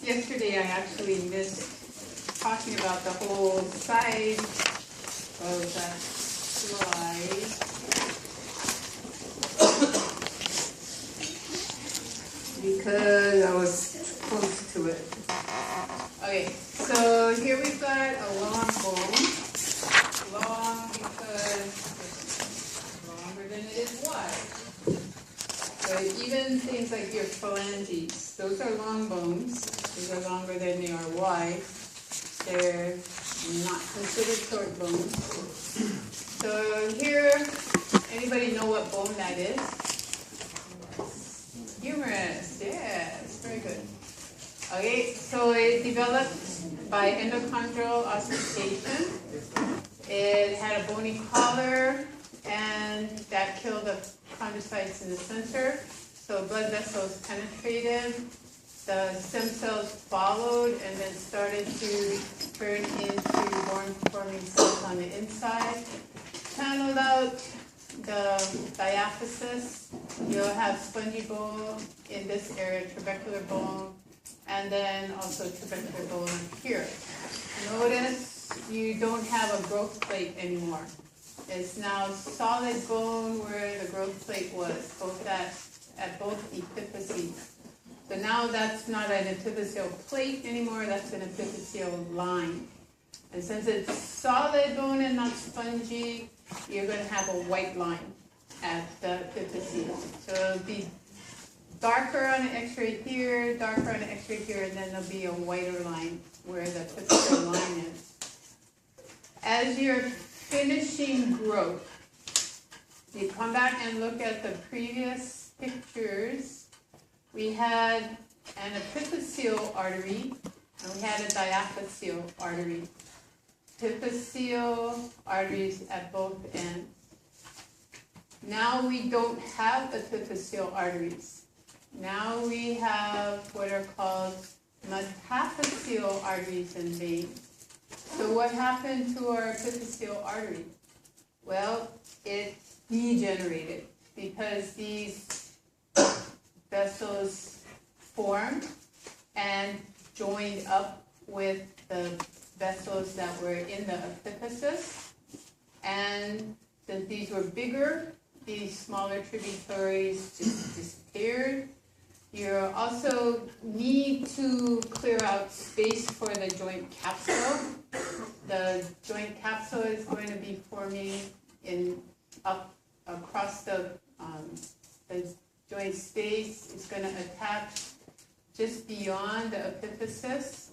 yesterday I actually missed talking about the whole side of that slide. Because I was close to it. Okay, so here we've got a long bone. Long because it's longer than it is wide. So even things like your phalanges, those are long bones. These are longer than they are wide. They're not considered short bones. So here, anybody know what bone that is? Humerus, yes, very good. Okay, so it developed by endochondral ossification. It had a bony collar, and that killed the chondrocytes in the center. So blood vessels penetrated, the stem cells followed, and then started to turn into bone-forming cells on the inside. Channeled out the diaphysis. You'll have spongy bone in this area, trabecular bone, and then also trabecular bone up here. Notice you don't have a growth plate anymore. It's now solid bone where the growth plate was, both at both epiphyses. So now that's not an epiphyseal plate anymore, that's an epiphyseal line. And since it's solid bone and not spongy, you're going to have a white line at the epiphyseal. So it'll be darker on an x-ray here, darker on an x-ray here, and then there'll be a whiter line where the epiphyseal line is. As you're finishing growth, you come back and look at the previous pictures. We had an epiphyseal artery, and we had a diaphyseal artery. Epiphyseal arteries at both ends. Now we don't have epiphyseal arteries. Now we have what are called metaphyseal arteries and veins. So what happened to our epiphyseal artery? Well, it degenerated because these vessels formed and joined up with the vessels that were in the epiphysis. And since these were bigger, these smaller tributaries just disappeared. You also need to clear out space for the joint capsule. The joint capsule is going to be forming up across the joint space. It's going to attach just beyond the epiphysis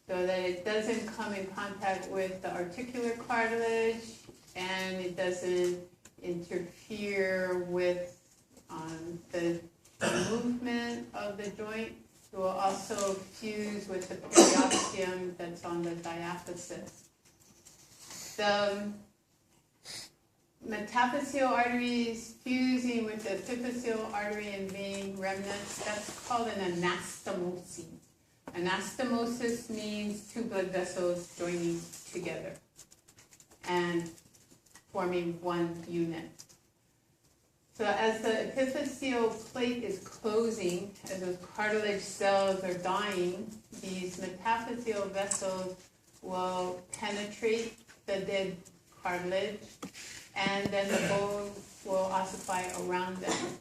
so that it doesn't come in contact with the articular cartilage and it doesn't interfere with the movement of the joint. It will also fuse with the periosteum that's on the diaphysis. The metaphyseal arteries fusing with the epiphyseal artery and vein remnants, that's called an anastomosis. Anastomosis means two blood vessels joining together and forming one unit. So as the epiphyseal plate is closing, as those cartilage cells are dying, these metaphyseal vessels will penetrate the dead cartilage, and then the bone will ossify around them.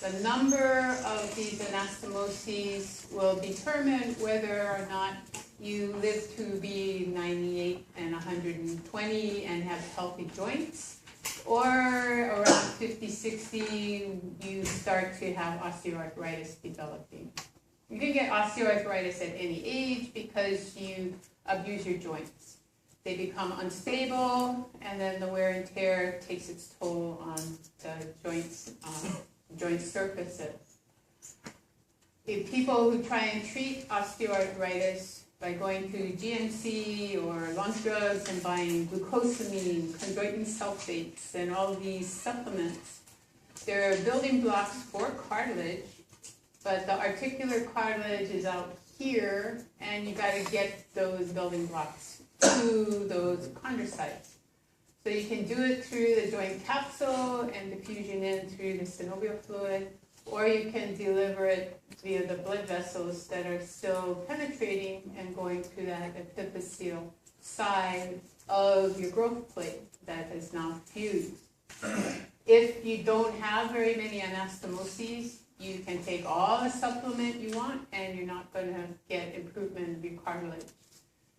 The number of these anastomoses will determine whether or not you live to be 98 and 120 and have healthy joints, or around 50, 60, you start to have osteoarthritis developing. You can get osteoarthritis at any age because you abuse your joints. They become unstable, and then the wear and tear takes its toll on the joint surfaces. If people who try and treat osteoarthritis by going to GNC or launch drugs and buying glucosamine, chondroitin sulfates, and all these supplements, they're building blocks for cartilage, but the articular cartilage is out here, and you got to get those building blocks to those chondrocytes. So you can do it through the joint capsule and diffusion in through the synovial fluid, or you can deliver it via the blood vessels that are still penetrating and going to that epiphyseal side of your growth plate that is now fused. If you don't have very many anastomoses, you can take all the supplement you want and you're not going to get improvement of your cartilage.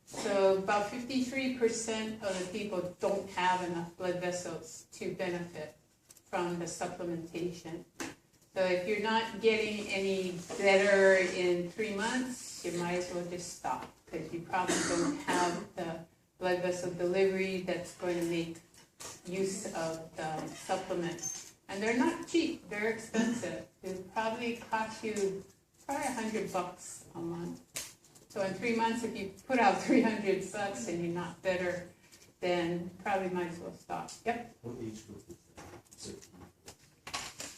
So about 53% of the people don't have enough blood vessels to benefit from the supplementation. So if you're not getting any better in 3 months, you might as well just stop, because you probably don't have the blood vessel delivery that's going to make use of the supplement. And they're not cheap, they're expensive. It'll probably cost you probably $100 a month. So in 3 months, if you put out $300 and you're not better, then probably might as well stop. Yep. What age group is that?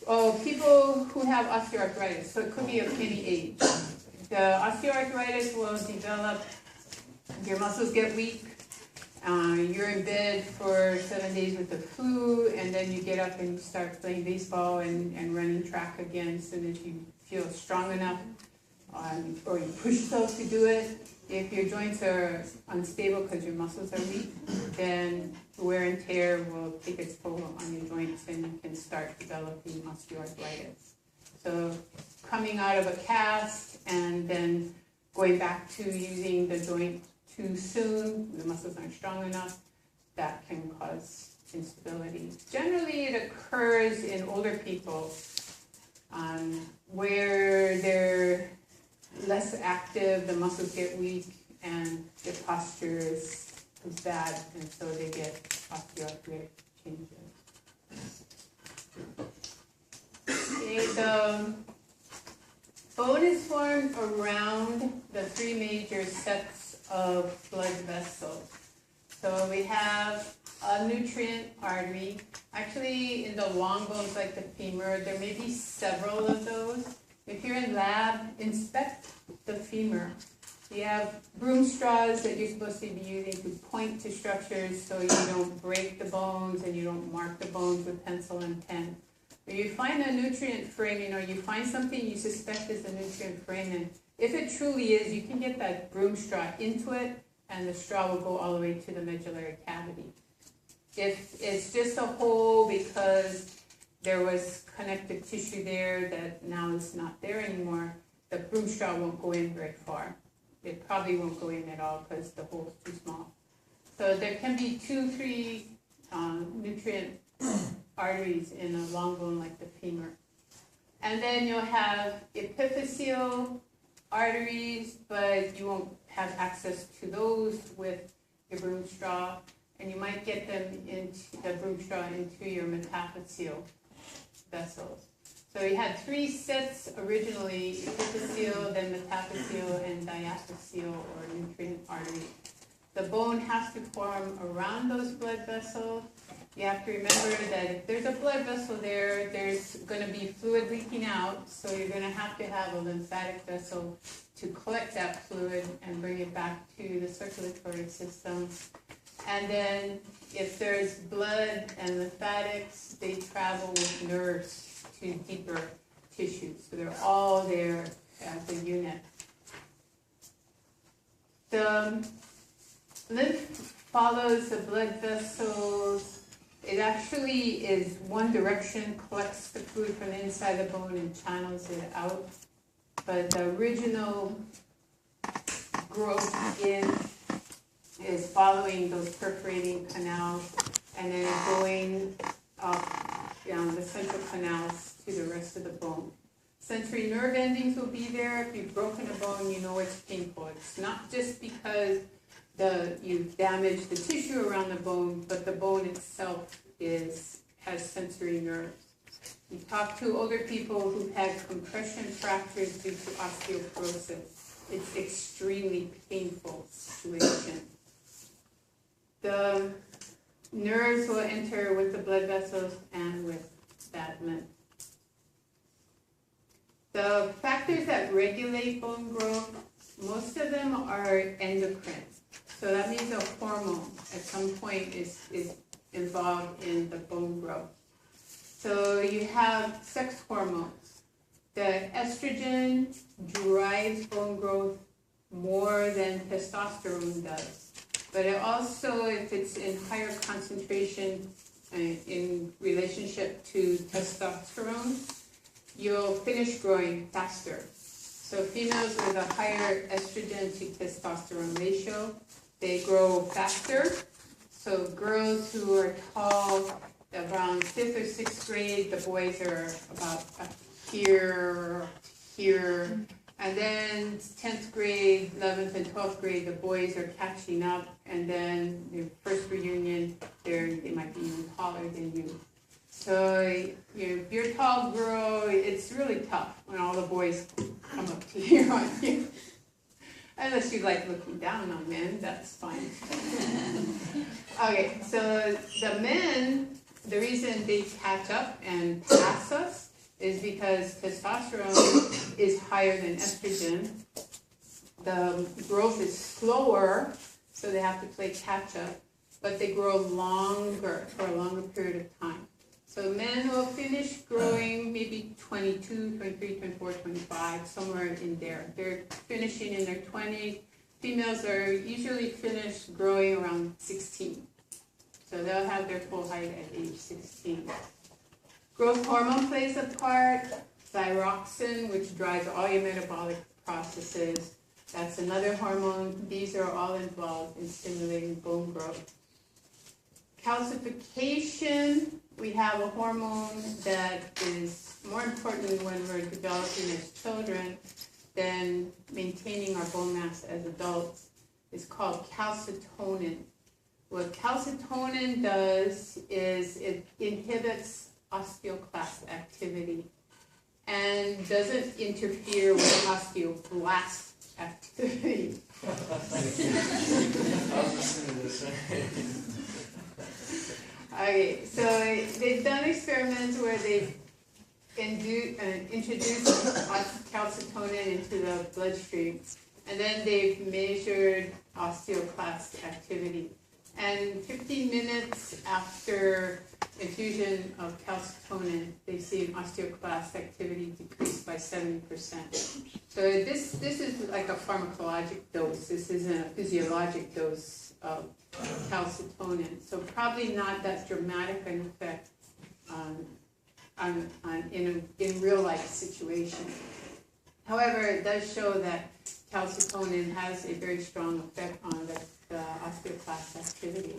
Oh, people who have osteoarthritis, so it could be of any age. The osteoarthritis will develop, your muscles get weak, you're in bed for 7 days with the flu, and then you get up and you start playing baseball and running track again as soon as you feel strong enough, or you push yourself to do it. If your joints are unstable because your muscles are weak, then wear and tear will take its toll on your joints and you can start developing osteoarthritis. So coming out of a cast and then going back to using the joint too soon, the muscles aren't strong enough, that can cause instability. Generally it occurs in older people where they're less active, the muscles get weak, and their posture is bad, and so they get osteoarthritic changes. Okay, the bone is formed around the 3 major sets of blood vessels. So we have a nutrient artery. Actually, in the long bones like the femur, there may be several of those. If you're in lab, inspect the femur. You have broom straws that you're supposed to be using to point to structures so you don't break the bones and you don't mark the bones with pencil and pen. If you find a nutrient frame, you find something you suspect is a nutrient frame, and if it truly is, you can get that broom straw into it and the straw will go all the way to the medullary cavity. If it's just a hole because there was connective tissue there that now is not there anymore, the broom straw won't go in very far. It probably won't go in at all because the hole is too small. So there can be 2-3 nutrient arteries in a long bone like the femur. And then you'll have epiphyseal arteries, but you won't have access to those with your broom straw, and you might get them into the broom straw into your metaphyseal vessels. So we had 3 sets originally, epiphyseal, then metaphyseal, and diaphyseal, or nutrient artery. The bone has to form around those blood vessels. You have to remember that if there's a blood vessel there, there's going to be fluid leaking out, so you're going to have a lymphatic vessel to collect that fluid and bring it back to the circulatory system. And then if there's blood and lymphatics, they travel with nerves to deeper tissues. So they're all there as a unit. The lymph follows the blood vessels. It actually is one direction, collects the fluid from inside the bone and channels it out. But the original growth is following those perforating canals and then going up down the central canals to the rest of the bone. Sensory nerve endings will be there. If you've broken a bone, you know it's painful. It's not just because you've damaged the tissue around the bone, but the bone itself has sensory nerves. You talk to older people who've had compression fractures due to osteoporosis. It's extremely painful situation. The nerves will enter with the blood vessels and with that lymph. The factors that regulate bone growth, most of them are endocrine. So that means a hormone at some point is involved in the bone growth. So you have sex hormones. The estrogen drives bone growth more than testosterone does. But it also, if it's in higher concentration in relationship to testosterone, you'll finish growing faster. So females with a higher estrogen to testosterone ratio, they grow faster. So girls who are tall, around 5th or 6th grade, the boys are about here, here. And then 10th grade, 11th and 12th grade, the boys are catching up. And then the first reunion, they might be even taller than you. So if you're a tall girl, it's really tough when all the boys come up to here on you. Unless you like looking down on men, that's fine. Okay, so the men, the reason they catch up and pass us is because testosterone is higher than estrogen. The growth is slower, so they have to play catch up, but they grow longer for a longer period of time. So men will finish growing maybe 22, 23, 24, 25, somewhere in there. They're finishing in their 20s. Females are usually finished growing around 16. So they'll have their full height at age 16. Growth hormone plays a part. Thyroxine, which drives all your metabolic processes. That's another hormone. These are all involved in stimulating bone growth. Calcification, we have a hormone that is more important when we're developing as children than maintaining our bone mass as adults. It's called calcitonin. What calcitonin does is it inhibits osteoclast activity and doesn't interfere with osteoblast activity. Okay, so they've done experiments where they've introduced calcitonin into the bloodstream, and then they've measured osteoclast activity. And 15 minutes after infusion of calcitonin, they've seen osteoclast activity decrease by 70%. So this is like a pharmacologic dose. This isn't a physiologic dose of calcitonin. So probably not that dramatic an effect in real life situation. However, it does show that calcitonin has a very strong effect on the osteoclast activity.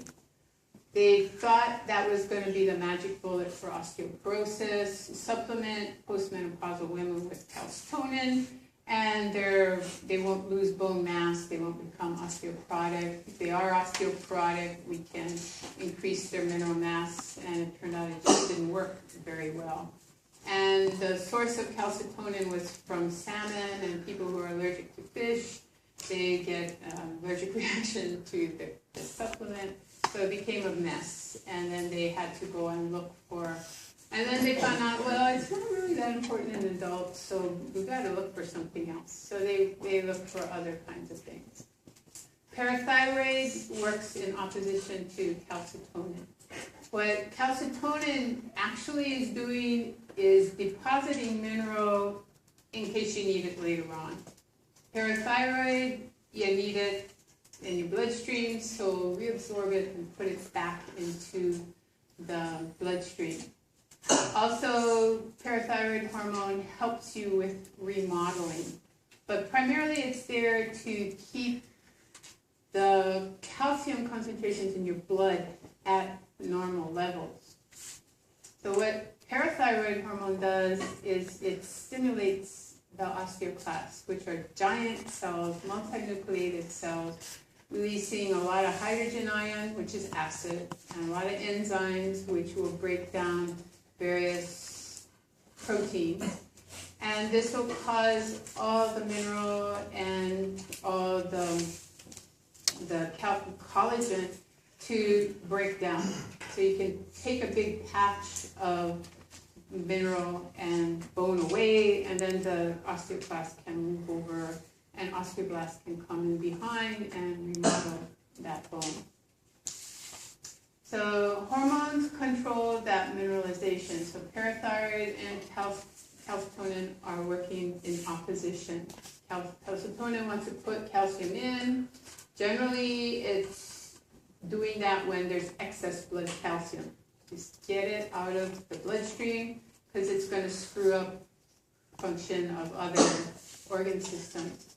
They thought that was going to be the magic bullet for osteoporosis. Supplement postmenopausal women with calcitonin, and they won't lose bone mass, they won't become osteoporotic. If they are osteoporotic, we can increase their mineral mass, and it turned out it just didn't work very well. And the source of calcitonin was from salmon, and people who are allergic to fish, they get allergic reaction to the supplement. So it became a mess, and then they had to go and look for, and then they found out, well, it's not really that important in adults, so we've got to look for something else. So they looked for other kinds of things. Parathyroid works in opposition to calcitonin. What calcitonin actually is doing is depositing mineral in case you need it later on. Parathyroid, you need it in your bloodstream, so reabsorb it and put it back into the bloodstream. Also, parathyroid hormone helps you with remodeling, but primarily it's there to keep the calcium concentrations in your blood at normal levels. So what parathyroid hormone does is it stimulates the osteoclasts, which are giant cells, multinucleated cells, releasing a lot of hydrogen ion, which is acid, and a lot of enzymes, which will break down various proteins. And this will cause all the mineral and all the collagen to break down. So you can take a big patch of mineral and bone away, and then the osteoclast can move over, and osteoblast can come in behind and remodel that bone. So hormones control that mineralization. So parathyroid and calcitonin are working in opposition. Calcitonin wants to put calcium in. Generally, it's doing that when there's excess blood calcium. Just get it out of the bloodstream because it's going to screw up function of other organ systems.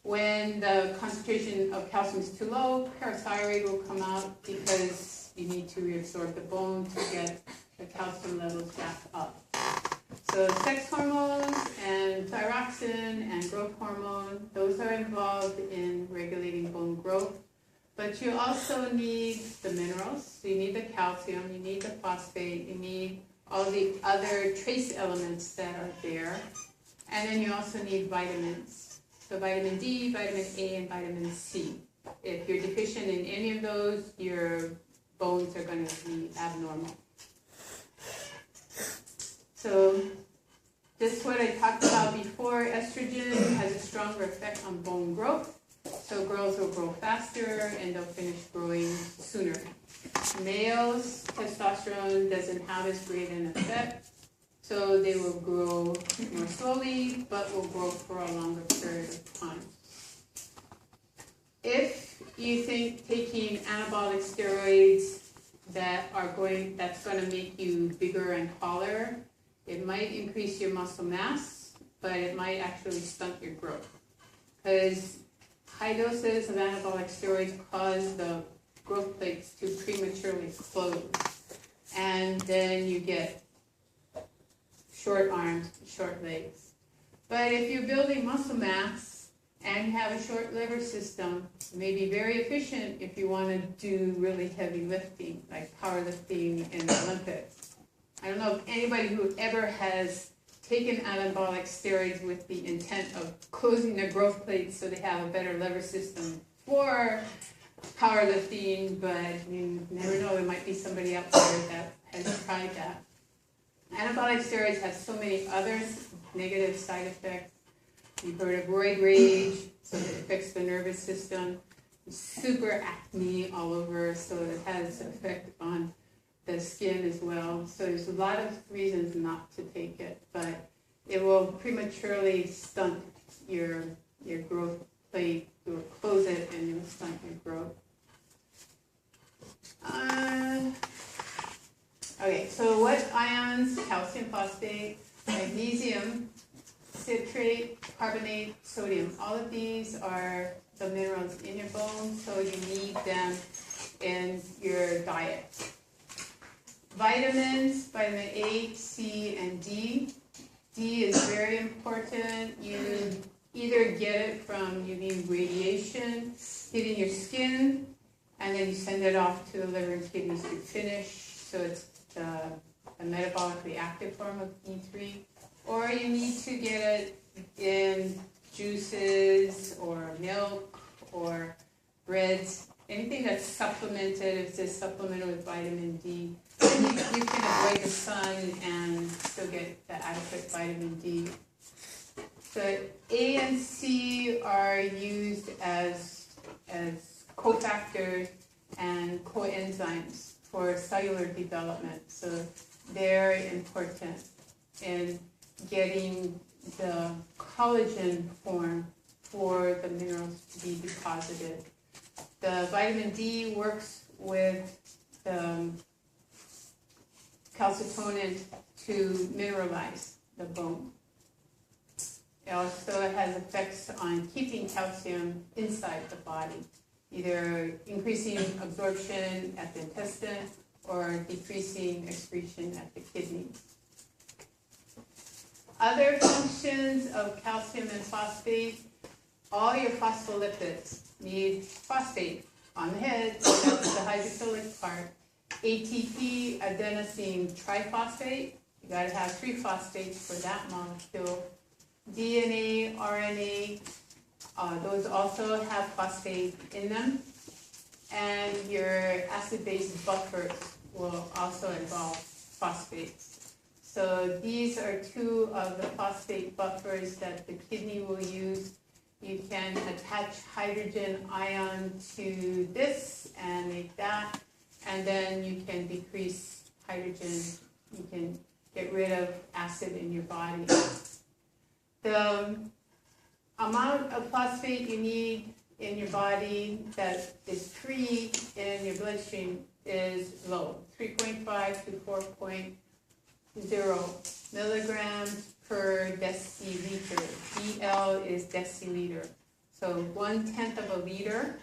When the concentration of calcium is too low, parathyroid will come out because you need to reabsorb the bone to get the calcium levels back up. So sex hormones and thyroxine and growth hormone, those are involved in regulating bone growth. But you also need the minerals. So you need the calcium, you need the phosphate, you need all the other trace elements that are there. And then you also need vitamins. So vitamin D, vitamin A, and vitamin C. If you're deficient in any of those, your bones are going to be abnormal. So just what I talked about before, estrogen has a stronger effect on bone growth. So girls will grow faster and they'll finish growing sooner. Males, testosterone doesn't have as great an effect. So they will grow more slowly, but will grow for a longer period of time. If you think taking anabolic steroids that's going to make you bigger and taller, it might increase your muscle mass, but it might actually stunt your growth. Because high doses of anabolic steroids cause the growth plates to prematurely close. And then you get short arms, short legs. But if you're building muscle mass and you have a short liver system, it may be very efficient if you want to do really heavy lifting, like powerlifting in the Olympics. I don't know if anybody who ever has taken anabolic steroids with the intent of closing their growth plates so they have a better liver system for powerlifting, but you never know, there might be somebody out there that has tried that. Anabolic steroids have so many other negative side effects. You've heard of roid rage, so it affects the nervous system. Super acne all over, so it has an effect on the skin as well. So there's a lot of reasons not to take it, but it will prematurely stunt your growth plate. It will close it and it will stunt your growth. Okay, so what ions? Calcium phosphate, magnesium, citrate, carbonate, sodium. All of these are the minerals in your bones, so you need them in your diet. Vitamins, vitamin A, C, and D. D is very important. You either get it from UV radiation hitting your skin, and then you send it off to the liver and kidneys to finish, so it's a metabolically active form of D3, or you need to get it in juices or milk or breads, anything that's supplemented. If it's supplemented with vitamin D, then you can avoid the sun and still get the adequate vitamin D. So A and C are used as cofactors and coenzymes for cellular development. So they're important in getting the collagen form for the minerals to be deposited. The vitamin D works with the calcitonin to mineralize the bone. It also has effects on keeping calcium inside the body, either increasing absorption at the intestine or decreasing excretion at the kidneys. Other functions of calcium and phosphate, all your phospholipids need phosphate on the head, so that's the hydrophilic part. ATP, adenosine triphosphate, you gotta have 3 phosphates for that molecule. DNA, RNA, those also have phosphate in them. And your acid-base buffers will also involve phosphates. So these are 2 of the phosphate buffers that the kidney will use. You can attach hydrogen ion to this and make that, and then you can decrease hydrogen. You can get rid of acid in your body. The amount of phosphate you need in your body that is free in your bloodstream is low, 3.5 to 4.0 milligrams per deciliter. DL is deciliter. So 1/10 of a liter,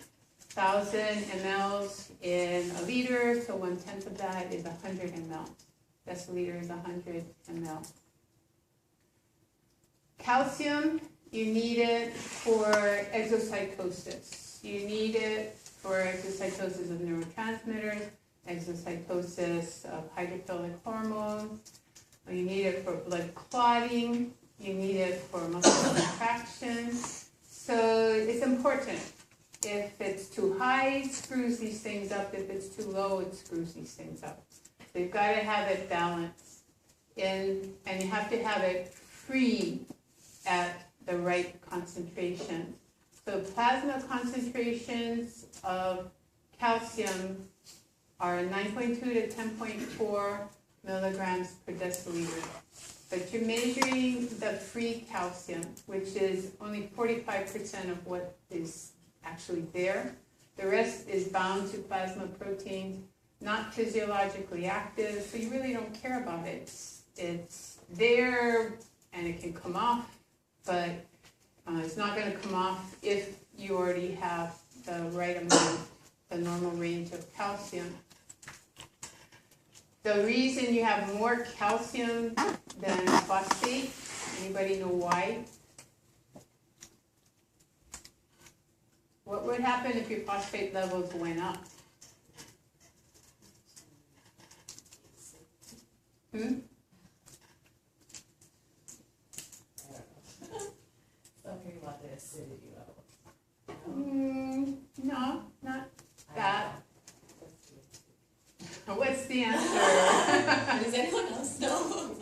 1,000 mLs in a liter, so 1/10 of that is 100 ml. Deciliter is 100 ml. Calcium, you need it for exocytosis. You need it for exocytosis of neurotransmitters, exocytosis of hydrophilic hormones. You need it for blood clotting. You need it for muscle contraction. So it's important. If it's too high, it screws these things up. If it's too low, it screws these things up. So you've got to have it balanced. And you have to have it free at the right concentration. So plasma concentrations of calcium are 9.2 to 10.4 milligrams per deciliter. But you're measuring the free calcium, which is only 45% of what is actually there. The rest is bound to plasma proteins, not physiologically active, so you really don't care about it. It's there and it can come off, but it's not going to come off if you already have the right amount, the normal range of calcium. The reason you have more calcium than phosphate, anybody know why? What would happen if your phosphate levels went up? Something about the acidity level. No, not that. What's the answer? Does anyone else know?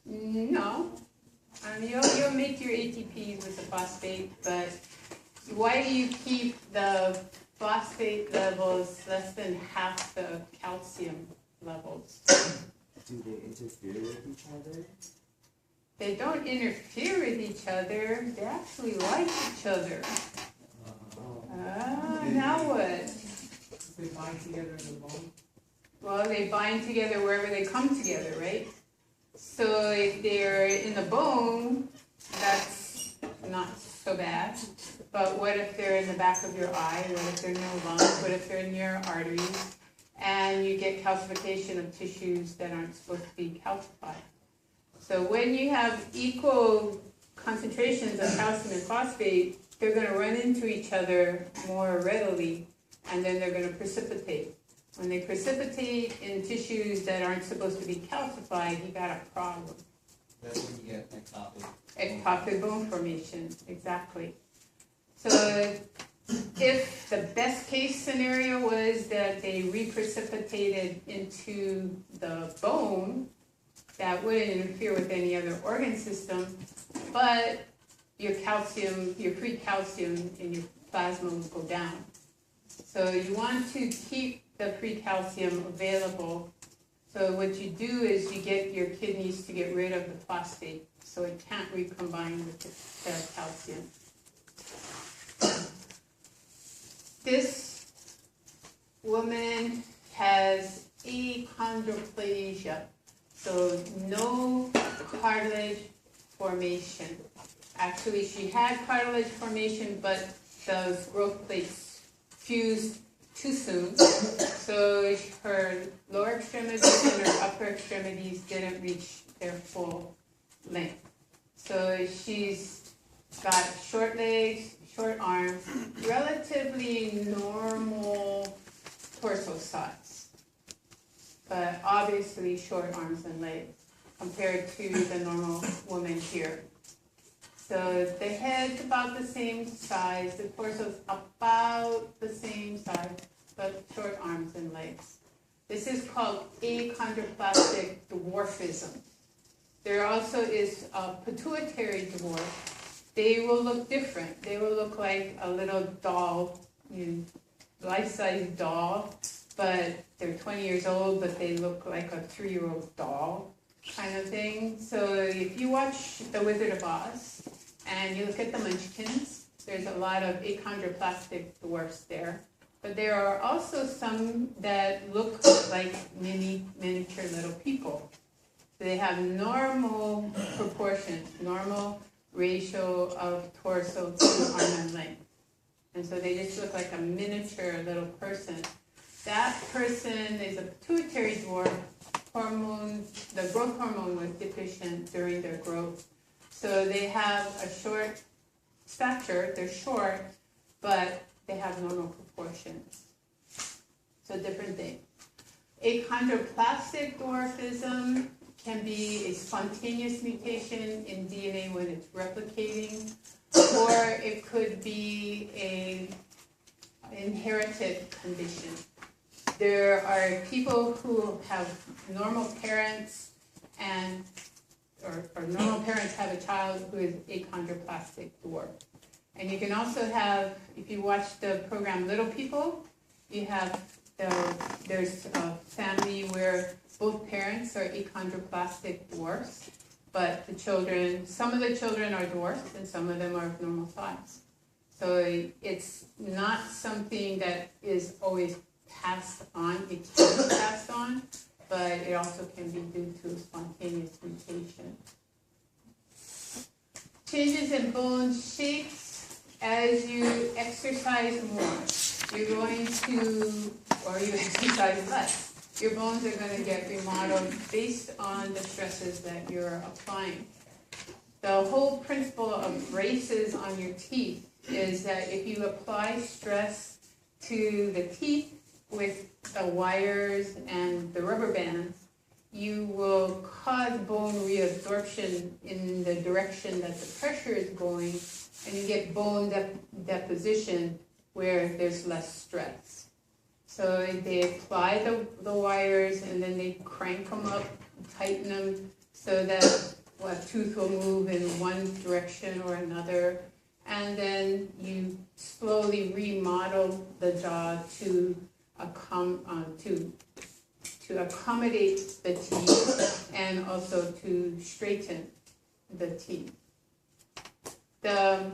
No. You'll make your ATPs with the phosphate, but why do you keep the phosphate levels less than half the calcium levels? Do they interfere with each other? They don't interfere with each other, they actually like each other. Now what? They bind together in the bone? Well, they bind together wherever they come together, right? So if they're in the bone, that's not so bad. But what if they're in the back of your eye? What if they're in your lungs? What if they're in your arteries? And you get calcification of tissues that aren't supposed to be calcified. So when you have equal concentrations of calcium and phosphate, they're going to run into each other more readily, and then they're going to precipitate. When they precipitate in tissues that aren't supposed to be calcified, you got a problem. That's when you get ectopic. Ectopic bone formation, exactly. So if the best case scenario was that they reprecipitated into the bone, that wouldn't interfere with any other organ system, but your calcium, your free calcium in your plasma will go down. So you want to keep the free calcium available. So what you do is you get your kidneys to get rid of the phosphate, so it can't recombine with the calcium. This woman has achondroplasia, so no cartilage formation. Actually, she had cartilage formation, but those growth plates fused too soon, so her lower extremities and her upper extremities didn't reach their full length. So she's got short legs, short arms, relatively normal torso size, but obviously short arms and legs compared to the normal woman here. So the head's about the same size, the torso's about the same size, but short arms and legs. This is called achondroplastic dwarfism. There also is a pituitary dwarf. They will look different. They will look like a little doll, life-size doll, but they're 20 years old, but they look like a 3-year-old doll kind of thing. So if you watch The Wizard of Oz and you look at the Munchkins, there's a lot of achondroplastic dwarfs there. But there are also some that look like miniature little people. They have normal proportions, normal ratio of torso to arm and leg. And so they just look like a miniature little person. That person is a pituitary dwarf. The growth hormone was deficient during their growth. So they have a short stature, they're short, but they have normal proportions. So different thing. Achondroplastic dwarfism can be a spontaneous mutation in DNA when it's replicating, or it could be an inherited condition. There are people who have normal parents or normal parents have a child who is achondroplastic dwarf. And you can also have, if you watch the program Little People, you have there's a family where both parents are achondroplastic dwarfs, but some of the children are dwarfs and some of them are of normal size. So it's not something that is always passed on. It can be passed on, but it also can be due to spontaneous mutation. Changes in bone shapes. As you exercise more, you're going to, or you exercise less, your bones are going to get remodeled based on the stresses that you're applying. The whole principle of braces on your teeth is that if you apply stress to the teeth with the wires and the rubber bands, you will cause bone reabsorption in the direction that the pressure is going, and you get bone deposition where there's less stress. So they apply the wires and then they crank them up, tighten them so that a tooth will move in one direction or another, and then you slowly remodel the jaw to accommodate the teeth and also to straighten the teeth. The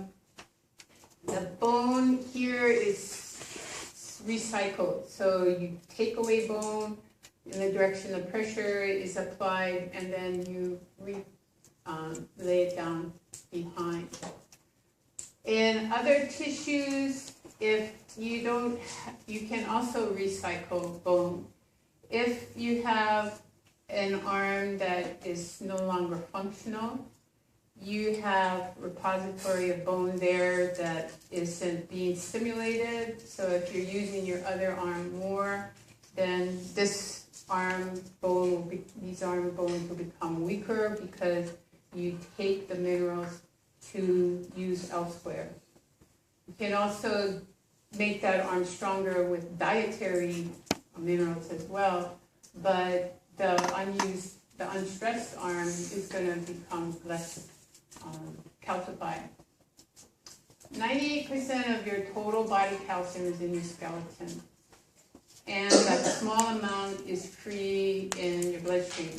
bone here is recycled, so you take away bone in the direction the pressure is applied, and then you lay it down behind. In other tissues, if you don't, you can also recycle bone. If you have an arm that is no longer functional, you have repository of bone there that isn't being stimulated. So if you're using your other arm more, then these arm bones will become weaker because you take the minerals to use elsewhere. You can also make that arm stronger with dietary minerals as well, but the unstressed arm is going to become less calcified. 98% of your total body calcium is in your skeleton, and that small amount is free in your bloodstream.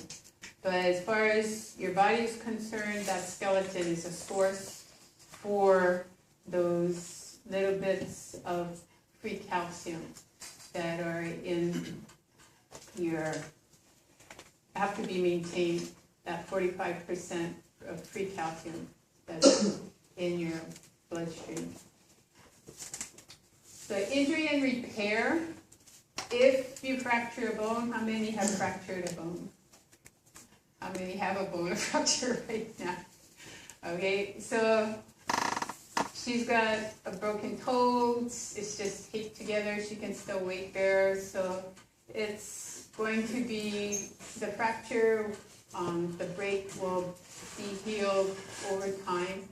But as far as your body is concerned, that skeleton is a source for those little bits of free calcium that are in have to be maintained, that 45% of free calcium that's in your bloodstream. So injury and repair. If you fracture a bone, how many have fractured a bone? How many have a bone fracture right now? Okay, so she's got a broken toe, it's just taped together, she can still weight bear, so it's going to be the fracture, the break will be healed over time.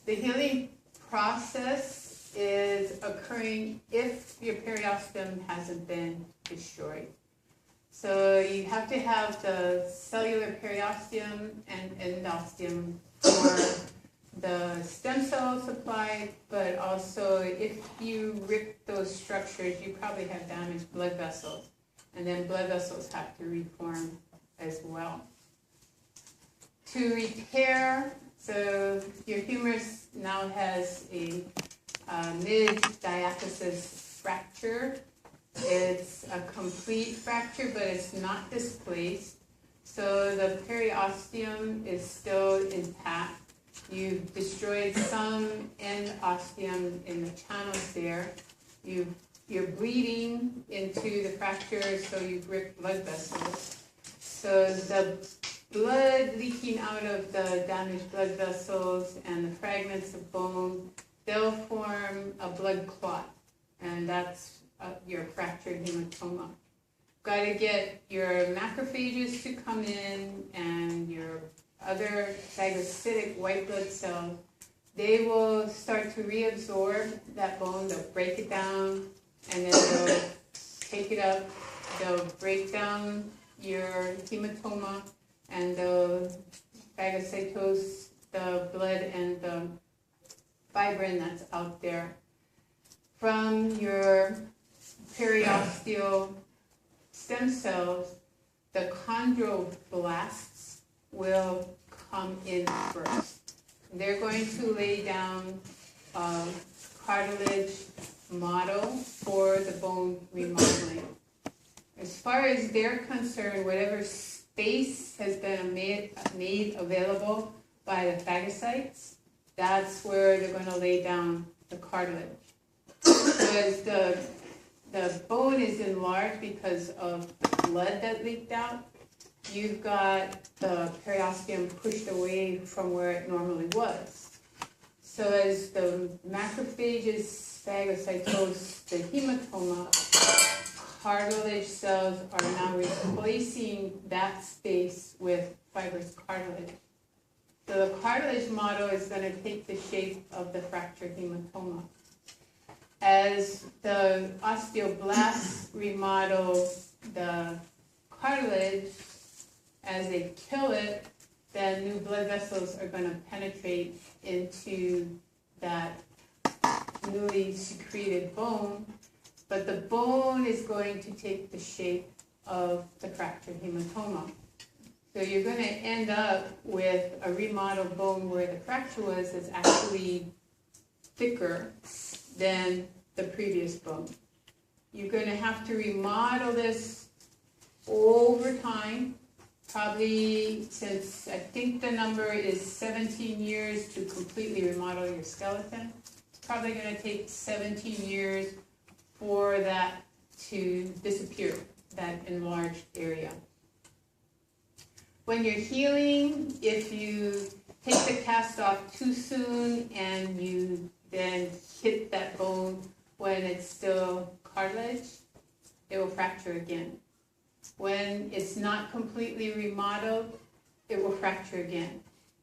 The healing process is occurring if your periosteum hasn't been destroyed. So you have to have the cellular periosteum and endosteum for the stem cell supply, but also if you rip those structures, you probably have damaged blood vessels. And then blood vessels have to reform as well. To repair, so your humerus now has a mid-diaphysis fracture. It's a complete fracture, but it's not displaced. So the periosteum is still intact. You've destroyed some end osteum in the channels there. You're bleeding into the fracture, so you've ripped blood vessels. So the blood leaking out of the damaged blood vessels and the fragments of bone, they'll form a blood clot, and that's your fractured hematoma. Got to get your macrophages to come in and your other phagocytic white blood cells. They will start to reabsorb that bone. They'll break it down, and then they'll take it up. They'll break down your hematoma, and they'll phagocytose the blood and the fibrin that's out there. From your periosteal stem cells, the chondroblasts will come in first. They're going to lay down a cartilage model for the bone remodeling. As far as they're concerned, whatever space has been made available by the phagocytes, that's where they're going to lay down the cartilage. Because the bone is enlarged because of the blood that leaked out. You've got the periosteum pushed away from where it normally was. So as the macrophages phagocytose the hematoma, cartilage cells are now replacing that space with fibrous cartilage. So the cartilage model is going to take the shape of the fractured hematoma. As the osteoblasts remodel the cartilage, as they kill it, then new blood vessels are going to penetrate into that newly secreted bone, but the bone is going to take the shape of the fractured hematoma. So you're going to end up with a remodeled bone where the fracture was that's actually thicker than the previous bone. You're going to have to remodel this over time, probably, since I think the number is 17 years to completely remodel your skeleton. It's probably going to take 17 years for that to disappear, that enlarged area. When you're healing, if you take the cast off too soon and you then hit that bone when it's still cartilage, it will fracture again. When it's not completely remodeled, it will fracture again.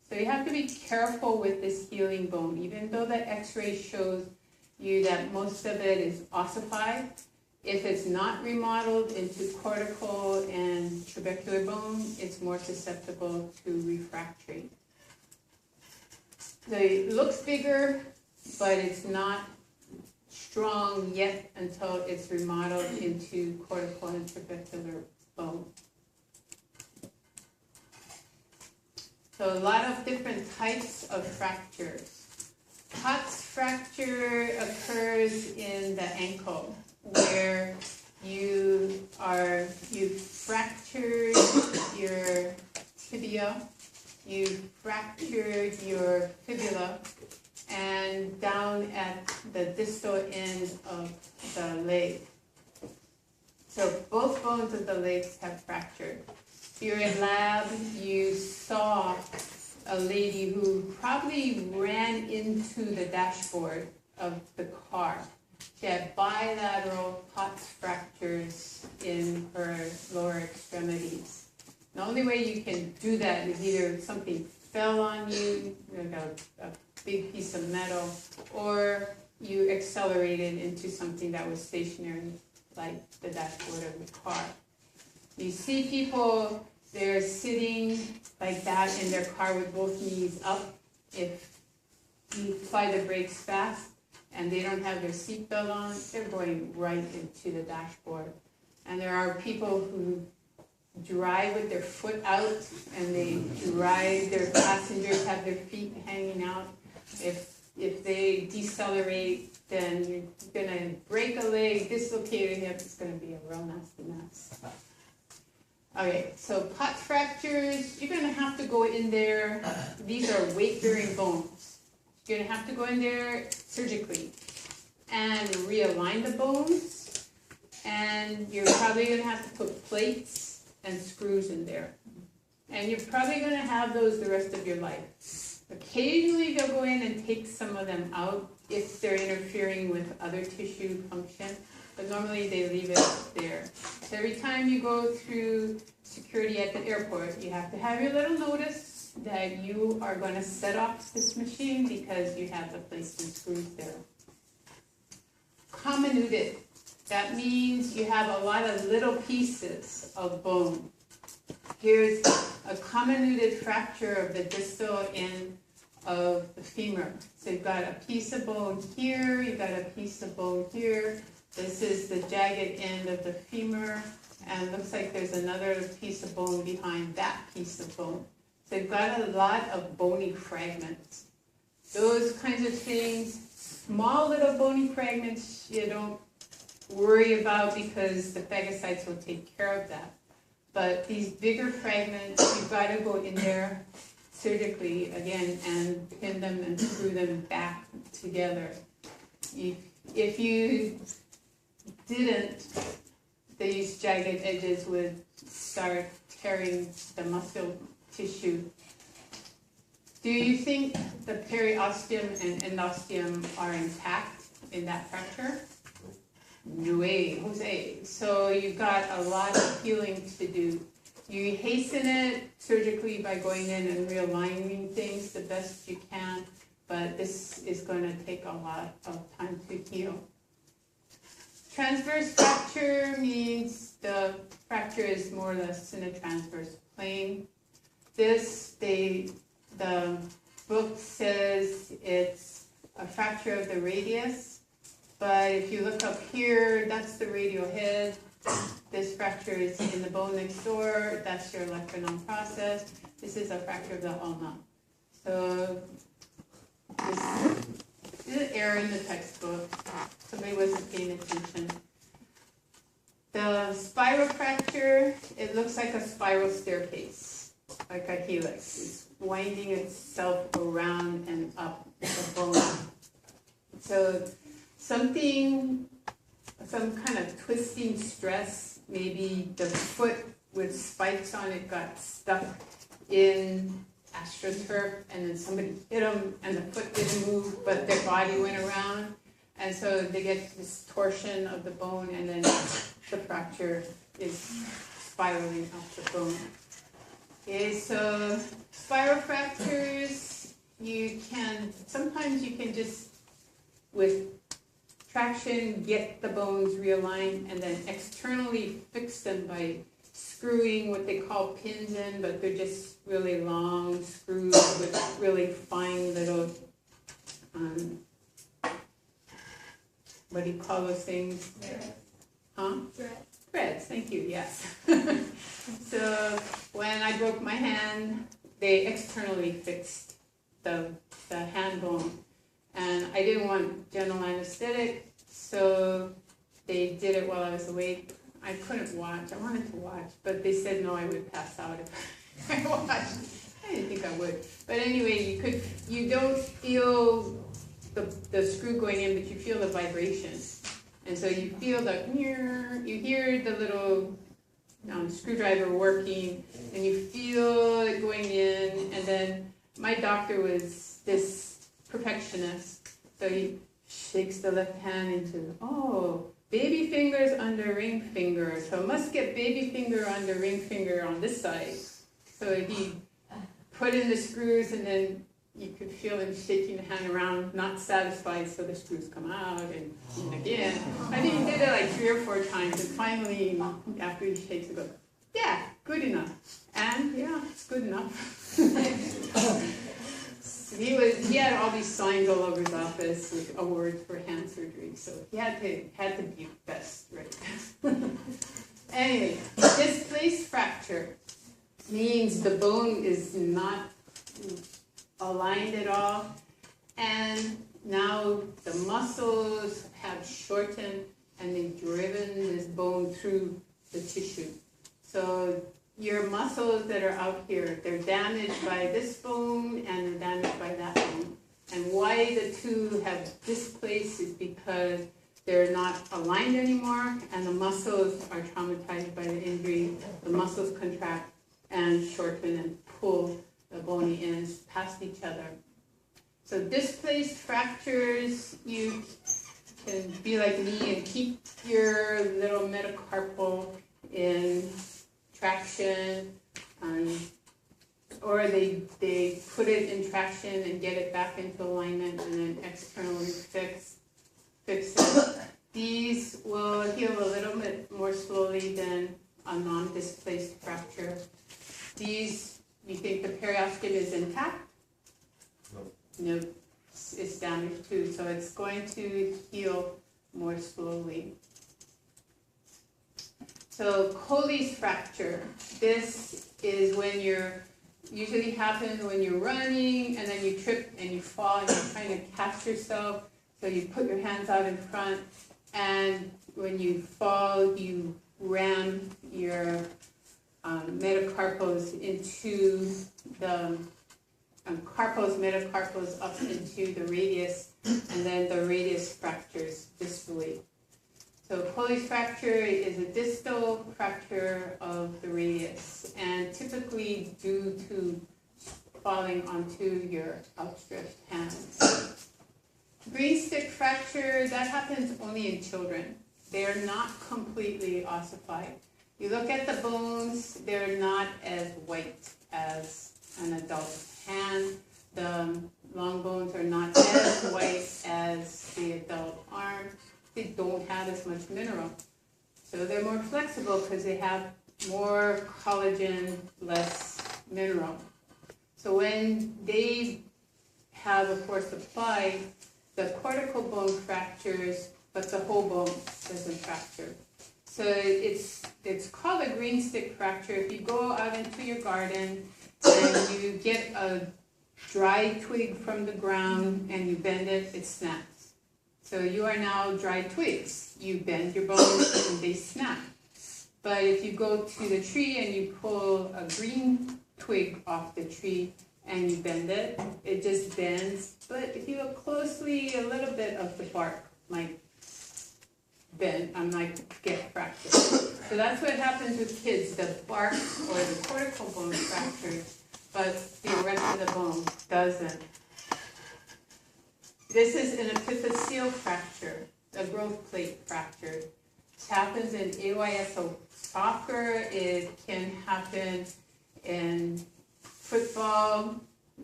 So you have to be careful with this healing bone. Even though the x-ray shows you that most of it is ossified, if it's not remodeled into cortical and trabecular bone, it's more susceptible to refractory. So it looks bigger, but it's not strong yet until it's remodeled into cortical and trabecular bone. So a lot of different types of fractures. Potts fracture occurs in the ankle, where you fractured your tibia, you fractured your fibula, and down at the distal end of the leg. So both bones of the legs have fractured. You're in lab, you saw a lady who probably ran into the dashboard of the car. She had bilateral Potts fractures in her lower extremities. The only way you can do that is either something fell on you, like a big piece of metal, or you accelerated into something that was stationary, like the dashboard of the car. You see people, they're sitting like that in their car with both knees up. If you apply the brakes fast and they don't have their seatbelt on, they're going right into the dashboard. And there are people who drive with their foot out and they drive, their passengers have their feet hanging out. If they decelerate, then you're gonna break a leg, dislocate a hip, it's gonna be a real nasty mess. Okay, so pot fractures, you're gonna have to go in there, these are weight-bearing bones. You're gonna have to go in there surgically and realign the bones, and you're probably gonna have to put plates and screws in there. And you're probably gonna have those the rest of your life. Occasionally they'll go in and take some of them out if they're interfering with other tissue function, but normally they leave it there. So every time you go through security at the airport, you have to have your little notice that you are going to set off this machine because you have the plates and screws there. Comminuted, that means you have a lot of little pieces of bone. Here's a comminuted fracture of the distal end of the femur. So you've got a piece of bone here, you've got a piece of bone here. This is the jagged end of the femur, and it looks like there's another piece of bone behind that piece of bone. So you've got a lot of bony fragments. Those kinds of things, small little bony fragments, you don't worry about because the phagocytes will take care of that. But these bigger fragments, you've got to go in there surgically again and pin them and screw them back together. If you didn't, these jagged edges would start tearing the muscle tissue. Do you think the periosteum and endosteum are intact in that fracture? No way, Jose. So you've got a lot of healing to do. You hasten it surgically by going in and realigning things the best you can, but this is going to take a lot of time to heal. Transverse fracture means the fracture is more or less in a transverse plane. The book says it's a fracture of the radius, but if you look up here, that's the radial head. This fracture is in the bone next door, that's your electron process. This is a fracture of the ulna. So this is an error in the textbook. Somebody wasn't paying attention. The spiral fracture, it looks like a spiral staircase, like a helix. It's winding itself around and up the bone. So some kind of twisting stress, maybe the foot with spikes on it got stuck in astroturf and then somebody hit them and the foot didn't move but their body went around, and so they get this torsion of the bone and then the fracture is spiraling off the bone. Okay, so spiral fractures, sometimes you can just with traction get the bones realigned and then externally fix them by screwing what they call pins in, but they're just really long screws with really fine little, what do you call those things? Huh? Threads, thank you, yes. So when I broke my hand, they externally fixed the hand bone. And I didn't want general anesthetic, so they did it while I was awake. I couldn't watch. I wanted to watch, but they said no, I would pass out if I watched. I didn't think I would. But anyway, you don't feel the screw going in, but you feel the vibration. And so you feel you hear the little screwdriver working, and you feel it going in, and then my doctor was this perfectionist, so he shakes the left hand into, baby fingers under ring finger, so must get baby finger under ring finger on this side. So he put in the screws, and then you could feel him shaking the hand around, not satisfied, so the screws come out, and again. I think he did it like 3 or 4 times, and finally, after he shakes it, goes, yeah, good enough. And yeah, it's good enough. He had all these signs all over his office with awards for hand surgery, so he had to be best, right? Anyway, displaced fracture means the bone is not aligned at all, and now the muscles have shortened and they've driven this bone through the tissue. So your muscles that are out here, they're damaged by this bone and they're damaged by that bone. And why the two have displaced is because they're not aligned anymore and the muscles are traumatized by the injury. The muscles contract and shorten and pull the bony ends past each other. So displaced fractures, you can be like me and keep your little metacarpal in traction, or they put it in traction and get it back into alignment and then externally fix it. These will heal a little bit more slowly than a non-displaced fracture. These, you think the periosteum is intact? No, it's damaged too, so it's going to heal more slowly. So Colles fracture, this is when usually happens when you're running and then you trip and you fall and you're trying to catch yourself. So you put your hands out in front and when you fall, you ram your metacarpals into the carpals, metacarpals up into the radius, and then the radius fractures distally. So Colles fracture is a distal fracture of the radius, and typically due to falling onto your outstretched hands. Green stick fracture, that happens only in children. They are not completely ossified. You look at the bones, they're not as white as an adult's hand. The long bones are not as white as the adult arm. They don't have as much mineral. So they're more flexible because they have more collagen, less mineral. So when they have a force applied, the cortical bone fractures, but the whole bone doesn't fracture. So it's called a green stick fracture. If you go out into your garden and you get a dry twig from the ground and you bend it, it snaps. So you are now dry twigs. You bend your bones and they snap. But if you go to the tree and you pull a green twig off the tree and you bend it, it just bends. But if you look closely, a little bit of the bark might bend, might get fractured. So that's what happens with kids. The bark or the cortical bone fractures, but the rest of the bone doesn't. This is an epiphyseal fracture, a growth plate fracture. It happens in AYSO soccer. It can happen in football,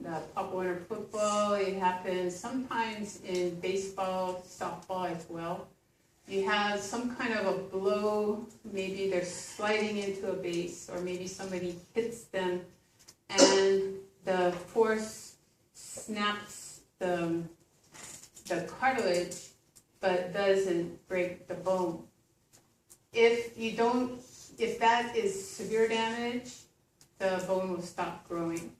the Pop Warner football. It happens sometimes in baseball, softball as well. You have some kind of a blow, maybe they're sliding into a base, or maybe somebody hits them, and the force snaps the cartilage, but doesn't break the bone. If that is severe damage, the bone will stop growing.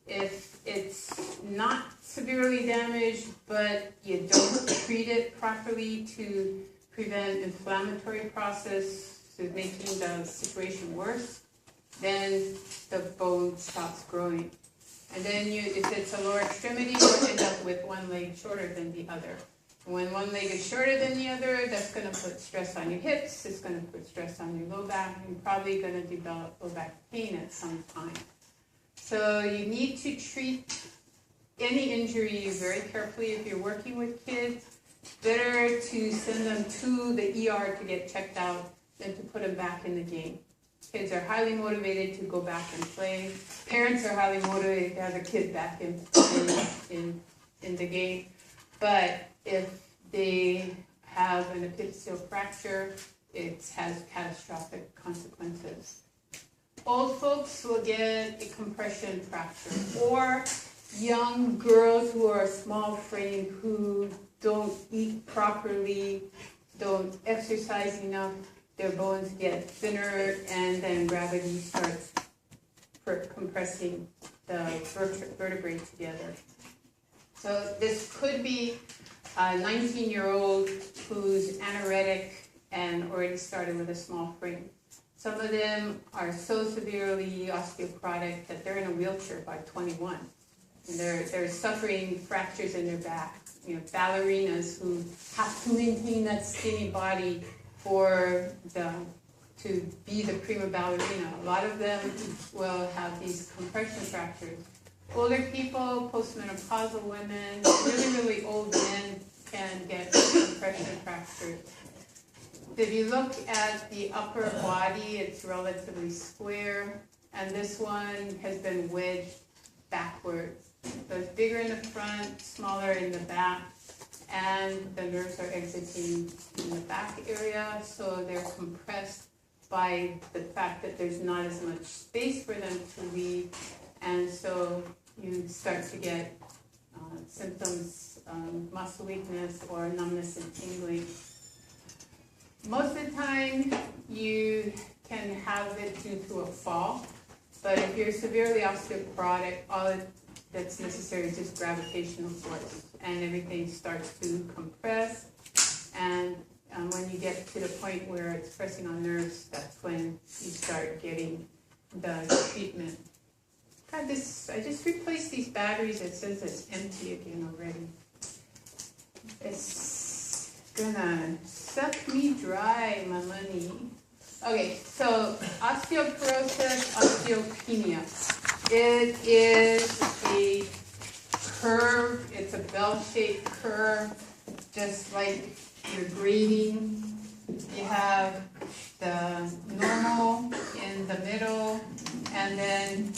If it's not severely damaged, but you don't treat it properly to prevent inflammatory process to making the situation worse, then the bone stops growing. And then if it's a lower extremity, you'll end up with one leg shorter than the other. And when one leg is shorter than the other, that's going to put stress on your hips, it's going to put stress on your low back, and you're probably going to develop low back pain at some time. So you need to treat any injury very carefully if you're working with kids. Better to send them to the ER to get checked out than to put them back in the game. Kids are highly motivated to go back and play. Parents are highly motivated to have their kid back in the game. But if they have an epiphyseal fracture, it has catastrophic consequences. Old folks will get a compression fracture, or young girls who are small framed, who don't eat properly, don't exercise enough, their bones get thinner, and then gravity starts compressing the vertebrae together. So this could be a 19-year-old who's anoretic and already started with a small frame. Some of them are so severely osteoporotic that they're in a wheelchair by 21. And they're suffering fractures in their back. You know, ballerinas who have to maintain that skinny body to be the prima ballerina. A lot of them will have these compression fractures. Older people, postmenopausal women, really old men can get compression fractures. If you look at the upper body, it's relatively square, and this one has been wedged backwards. So it's bigger in the front, smaller in the back, and the nerves are exiting in the back area, so they're compressed by the fact that there's not as much space for them to leave, and so you start to get symptoms, muscle weakness or numbness and tingling. Most of the time, you can have it due to a fall, but if you're severely osteoporotic, all that's necessary is just gravitational force, and everything starts to compress, and when you get to the point where it's pressing on nerves, that's when you start getting the treatment. God, I just replaced these batteries. It says it's empty again already. It's gonna suck me dry, my money. Okay, so osteoporosis, osteopenia. It is a curve, it's a bell-shaped curve, just like you're grading. You have the normal in the middle, and then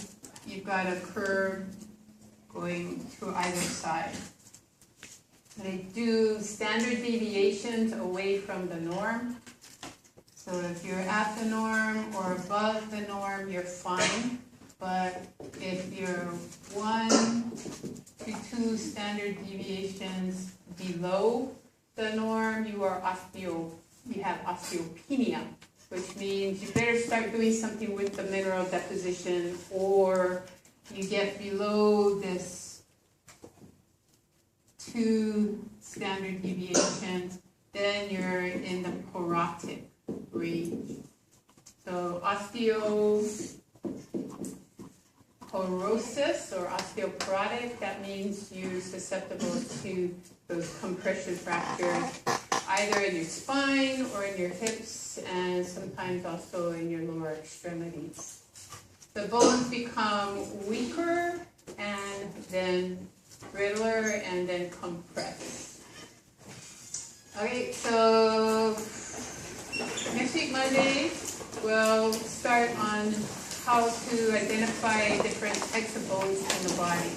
you've got a curve going to either side. They do standard deviations away from the norm. So if you're at the norm or above the norm, you're fine. But if you're 1 to 2 standard deviations below the norm, you have osteopenia, which means you better start doing something with the mineral deposition, or you get below this 2 standard deviations, then you're in the porotic range. So osteoporosis or osteoporotic, that means you're susceptible to those compression fractures, either in your spine or in your hips, and sometimes also in your lower extremities. The bones become weaker and then brittler and then compress. Okay, so next week, Monday, we'll start on how to identify different types of bones in the body.